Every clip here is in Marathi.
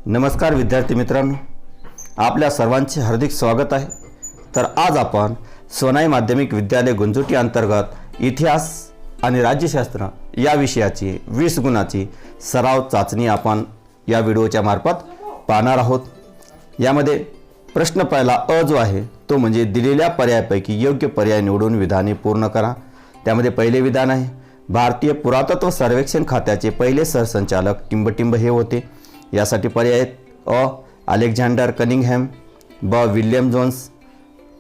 नमस्कार विद्यार्थी मित्रांनो, आपल्या सर्वांचे हार्दिक स्वागत आहे। तर आज आपण सोनाई माध्यमिक विद्यालय गुंजोटी अंतर्गत इतिहास आणि राज्यशास्त्र या विषयाची 20 गुणाची सराव चाचणी आपण या व्हिडिओच्या मार्फत पाहणार आहोत। यामध्ये प्रश्न पहिला अ जो आहे तो म्हणजे दिलेल्या पर्यायापैकी योग्य पर्याय निवडून विधाने पूर्ण करा। त्यामध्ये पहिले विधान आहे, भारतीय पुरातत्व सर्वेक्षण खात्याचे पहिले सरसंचालक टिंबटिंब हे होते। यासाठी पर्याय अ अलेक्झांडर कनिंगहॅम, ब विल्यम जोन्स,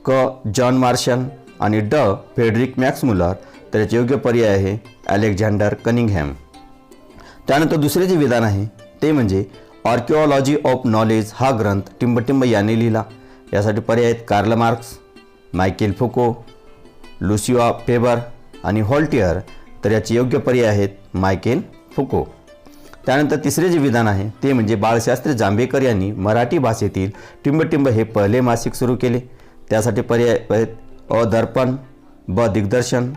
क जॉन मार्शल आणि ड फेडरिक मॅक्स मुलर। तर याचे योग्य पर्याय आहे अलेक्झांडर कनिंगहॅम। त्यानंतर दुसरे जे विधान आहे ते म्हणजे आर्किओलॉजी ऑफ नॉलेज हा ग्रंथ टिंबटिंब यांनी लिहिला। यासाठी पर्याय आहेत Karl Marx, Michael फुको, Lucia favour आणि व्हॉल्टियर। तर याचे योग्य पर्याय आहेत मायकेल फुको। त्यानंतर तिसरे जे विधान आहे ते म्हणजे बाळशास्त्री जांभेकर यांनी मराठी भाषेतील टिंबटिंब हे पहिले मासिक सुरू केले। त्यासाठी पर्याय आहेत अ दर्पण, ब दिग्दर्शन,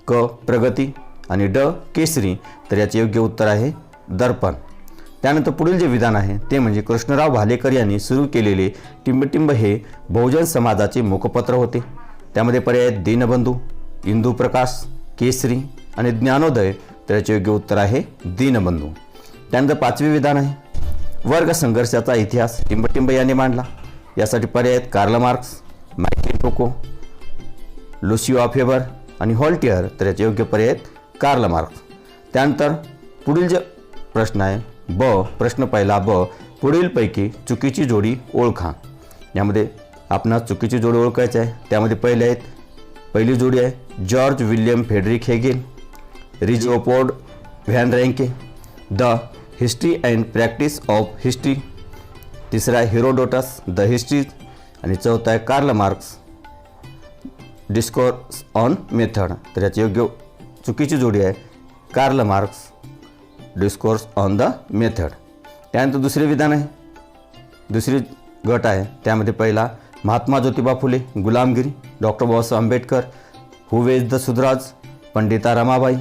क प्रगती आणि ड केसरी। तर याचे योग्य उत्तर आहे दर्पण। त्यानंतर पुढील जे विधान आहे ते म्हणजे कृष्णराव भालेकर यांनी सुरू केलेले टिंबटिंब हे बहुजन समाजाचे मुखपत्र होते। त्यामध्ये पर्याय आहेत दीनबंधू, इंदू प्रकाश, केसरी आणि ज्ञानोदय। तर याचे योग्य उत्तर आहे दीनबंधू। त्यानंतर पाचवे विधान आहे, वर्ग संघर्षाचा इतिहास टिंबटिंब यांनी मांडला। यासाठी पर्याय आहेत Karl Marx, Michael फुको, Lucia favour आणि व्हॉल्टियर। तर याचे योग्य पर्याय आहेत कार्ल मार्क्स। त्यानंतर पुढील जे प्रश्न आहे ब प्रश्न पहिला ब पुढीलपैकी चुकीची जोडी ओळखा। यामध्ये आपणास चुकीची जोडी ओळखायची आहे। त्यामध्ये पहिली जोडी आहे George William Frederick Hegel, Leopold von Ranke, the history and practice of history. तिसरा आहे हेरोडोटस द हिस्ट्री आणि चौथा आहे Karl Marx discourse on method. तर याची योग्य चुकीची जोडी आहे Karl Marx discourse on the method. त्यानंतर दुसरे विधान आहे, दुसरी गट आहे त्यामध्ये पहिला Mahatma Jyotiba Phule, Gulamgiri, doctor Babasaheb Ambedkar, who were the Shudras, Pandita Ramabai,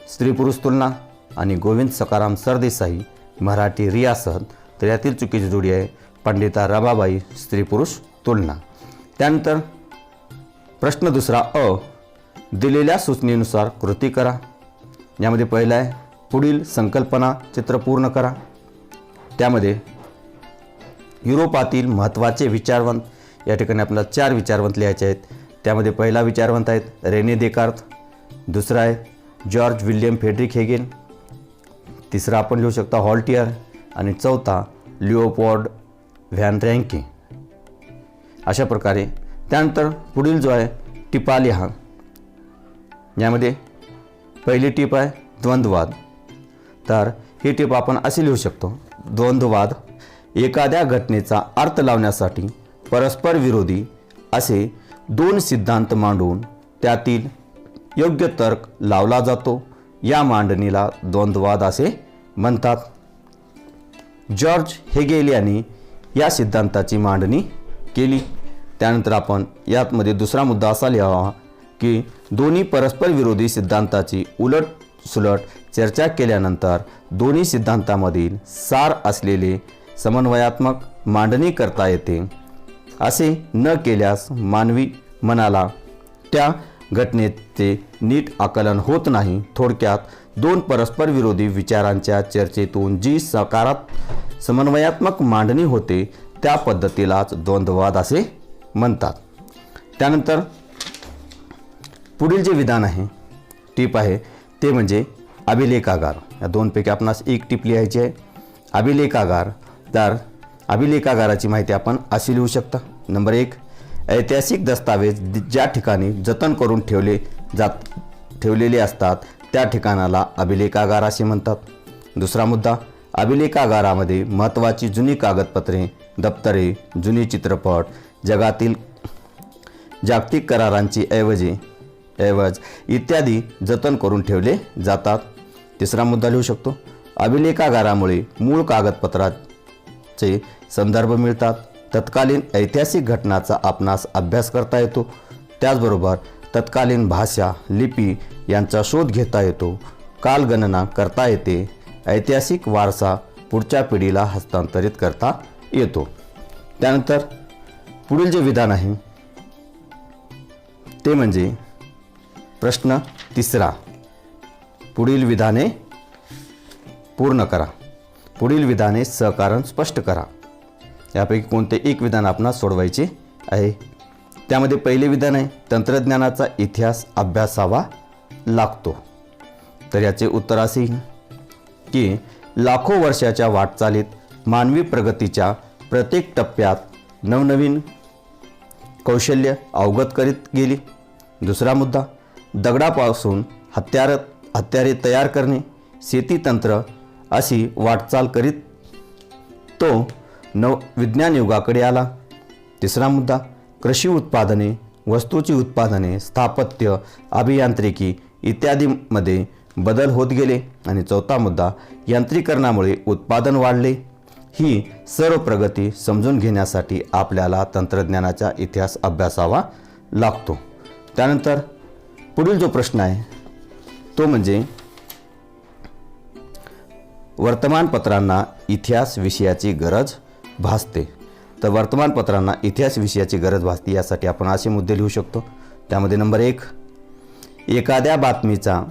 Stri Purush तुलना आणि गोविंद सकाराम सरदेसाई, मराठी रियासत। तर यातील चुकीची जोडी आहे पंडिता रमाबाई स्त्री पुरुष तुलना। त्यानंतर प्रश्न दुसरा अ दिलेल्या सूचनेनुसार कृती करा। यामध्ये पहिला आहे पुढील संकल्पना चित्र पूर्ण करा। त्यामध्ये युरोपातील महत्त्वाचे विचारवंत, या ठिकाणी आपल्याला 4 विचारवंत लिहायचे आहेत। त्यामध्ये पहिला विचारवंत आहेत रेने देकार्त, दुसरा आहे जॉर्ज विल्यम फेडरिक हेगेल, तिसरा आपण लिहू शकता व्हॉल्टियर आणि चौथा लिओपोल्ड व्हॅन रँके। अशा प्रकारे त्यानंतर पुढील जो आहे टिपा लिहा। यामध्ये पहिली टिप आहे द्वंद्ववाद। तर ही टिप आपण अशी लिहू शकतो, द्वंद्ववाद एखाद्या घटनेचा अर्थ लावण्यासाठी परस्पर विरोधी असे 2 सिद्धांत मांडून त्यातील योग्य तर्क लावला जातो। या मांडणीला द्वंद्ववाद असे म्हणतात। जॉर्ज हेगेल यांनी या सिद्धांताची मांडणी केली। त्यानंतर आपण यामध्ये दुसरा मुद्दा असा लिहावा की दोन्ही परस्पर विरोधी सिद्धांताची उलटसुलट चर्चा केल्यानंतर दोन्ही सिद्धांतामधील सार असलेले समन्वयात्मक मांडणी करता येते। असे न केल्यास मानवी मनाला त्या घटनेचे नीट आकलन होत नाही। थोडक्यात 2 परस्पर विरोधी विचारांच्या चर्चेतून जी समन्वयात्मक मांडणी होते त्या पद्धतीलाच द्वंद्ववाद असे म्हणतात। त्यानंतर पुढील जे विधान आहे टिप आहे ते म्हणजे अभिलेखागार। या दोनपैकी आपणास एक टिप लिहायची आहे अभिलेखागार। तर अभिलेखागाराची माहिती आपण अशी लिहू शकता। नंबर 1 ऐतिहासिक दस्तावेज ज्या ठिकाणी जतन करून ठेवलेले असतात त्या ठिकाणाला अभिलेखागार असे म्हणतात। दुसरा मुद्दा अभिलेखागारामध्ये महत्त्वाची जुनी कागदपत्रे, दप्तरे, जुनी चित्रपट, जगातील जागतिक करारांची ऐवज इत्यादी जतन करून ठेवले जातात। तिसरा मुद्दा लिहू शकतो अभिलेखागारामुळे मूळ कागदपत्राचे संदर्भ मिळतात। तत्कालीन ऐतिहासिक घटनाचा आपणास अभ्यास करता येतो। त्याचबरोबर तत्कालीन भाषा, लिपी यांचा शोध घेता येतो। कालगणना करता येते। ऐतिहासिक वारसा पुढच्या पिढीला हस्तांतरित करता येतो. त्यानंतर पुढील जे विधान आहे ते म्हणजे प्रश्न 3. पुढील विधाने पूर्ण करा. पुढील विधाने सहकारण स्पष्ट करा. यापैकी कोणते एक विधान आपणास सोडवायचे आहे. त्यामध्ये पहिले विधान आहे तंत्रज्ञानाचा इतिहास अभ्यासावा लागतो. तर याचे उत्तर असे आहे की लाखो वर्षाच्या वाटचालीत मानवी प्रगतीच्या प्रत्येक टप्प्यात नवनवीन कौशल्य अवगत करीत गेली. दुसरा मुद्दा दगडापासून हत्यारे तयार करणे, शेती तंत्र अशी वाटचाल करीत तो विज्ञान युगाकडे आला. तिसरा मुद्दा कृषी उत्पादने, वस्तूची उत्पादने, स्थापत्य, अभियांत्रिकी इत्यादीमध्ये बदल होत गेले. आणि चौथा मुद्दा यांत्रिकरणामुळे उत्पादन वाढले. ही सर्व प्रगती समजून घेण्यासाठी आपल्याला तंत्रज्ञानाचा इतिहास अभ्यासावा लागतो. त्यानंतर पुढील जो प्रश्न आहे तो म्हणजे वर्तमानपत्रांना इतिहास विषयाची गरज भासते. तर वर्तमानपत्रांना इतिहास विषयाची गरज भासते यासाठी आपण असे मुद्दे लिहू शकतो. त्यामध्ये नंबर 1, एखाद्या बातमीचा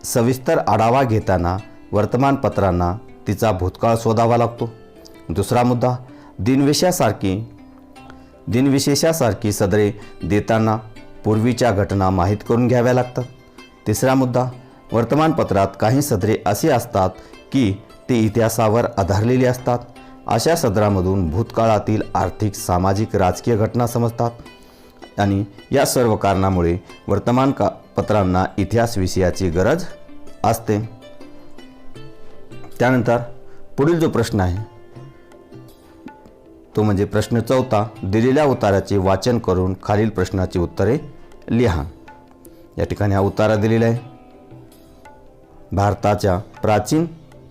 सविस्तर आढावा घेताना वर्तमानपत्रांना तिचा भूतकाळ शोधावा लागतो. दुसरा मुद्दा दिनविशेषासारखी सदरे देताना पूर्वीच्या घटना माहीत करून घ्याव्या लागतात. तिसरा मुद्दा वर्तमानपत्रात काही सदरे असे असतात की ते इतिहासावर आधारलेली असतात. अशा सदरामधून भूतकाळातील आर्थिक, सामाजिक, राजकीय घटना समजतात. आणि या सर्व कारणामुळे वर्तमानपत्रांना इतिहास विषयाची गरज असते. त्यानंतर पुढील जो प्रश्न आहे तो म्हणजे प्रश्न 4. दिलेल्या उताराचे वाचन करून खालील प्रश्नाची उत्तरे लिहा. या ठिकाणी हा उतारा दिलेला आहे. भारताच्या प्राचीन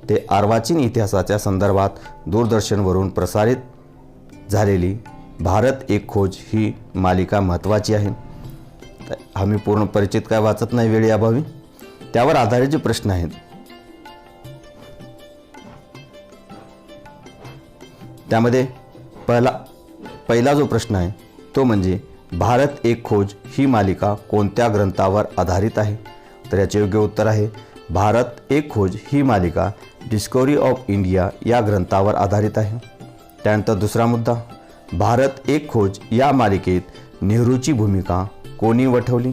ते अर्वाचीन इतिहासाच्या संदर्भात दूरदर्शनवरून प्रसारित झालेली भारत एक खोज ही मालिका महत्त्वाची आहे. आम्ही पूर्ण परिचित काय वाचत नाही वेळेअभावी. त्यावर आधारित जे प्रश्न आहेत त्यामध्ये पहिला जो प्रश्न आहे तो म्हणजे भारत एक खोज ही मालिका कोणत्या ग्रंथावर आधारित आहे. तर याचे योग्य उत्तर आहे भारत एक खोज ही मालिका डिस्कवरी ऑफ इंडिया या ग्रंथावर आधारित आहे. त्यानंतर दुसरा मुद्दा भारत एक खोज या मालिकेत नेहरूची भूमिका कोणी वठवली.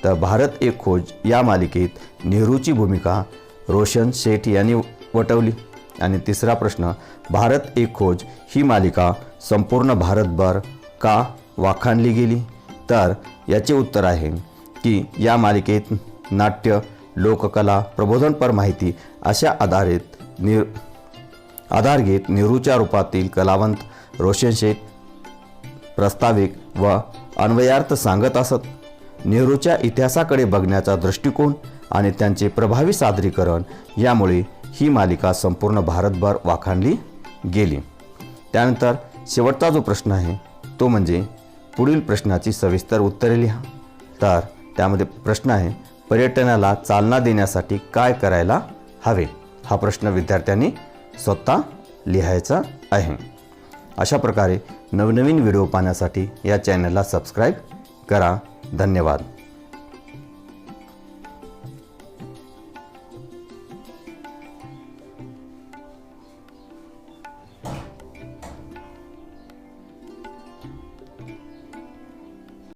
तर भारत एक खोज या मालिकेत नेहरूची भूमिका रोशन शेठ यांनी वठवली. आणि तिसरा प्रश्न भारत एक खोज ही मालिका संपूर्ण भारतभर का वाखाणली गेली. तर याचे उत्तर आहे की या मालिकेत नाट्य, लोककला, प्रबोधनपर माहिती अशा आधार घेत नेहरूच्या रूपातील कलावंत रोशन शेठ प्रास्ताविक व अन्वयार्थ सांगत असत. नेहरूच्या इतिहासाकडे बघण्याचा दृष्टिकोन आणि त्यांचे प्रभावी सादरीकरण यामुळे ही मालिका संपूर्ण भारतभर वाखाणली गेली. त्यानंतर शेवटचा जो प्रश्न आहे तो म्हणजे पुढील प्रश्नाची सविस्तर उत्तरे लिहा. तर त्यामध्ये प्रश्न आहे पर्यटनाला चालना देण्यासाठी काय करायला हवे. हा प्रश्न विद्यार्थ्यांनी स्वतः लिहायचा आहे. अशा प्रकारे नवनवीन व्हिडिओ पाहण्यासाठी या चॅनलला सबस्क्राईब करा. धन्यवाद.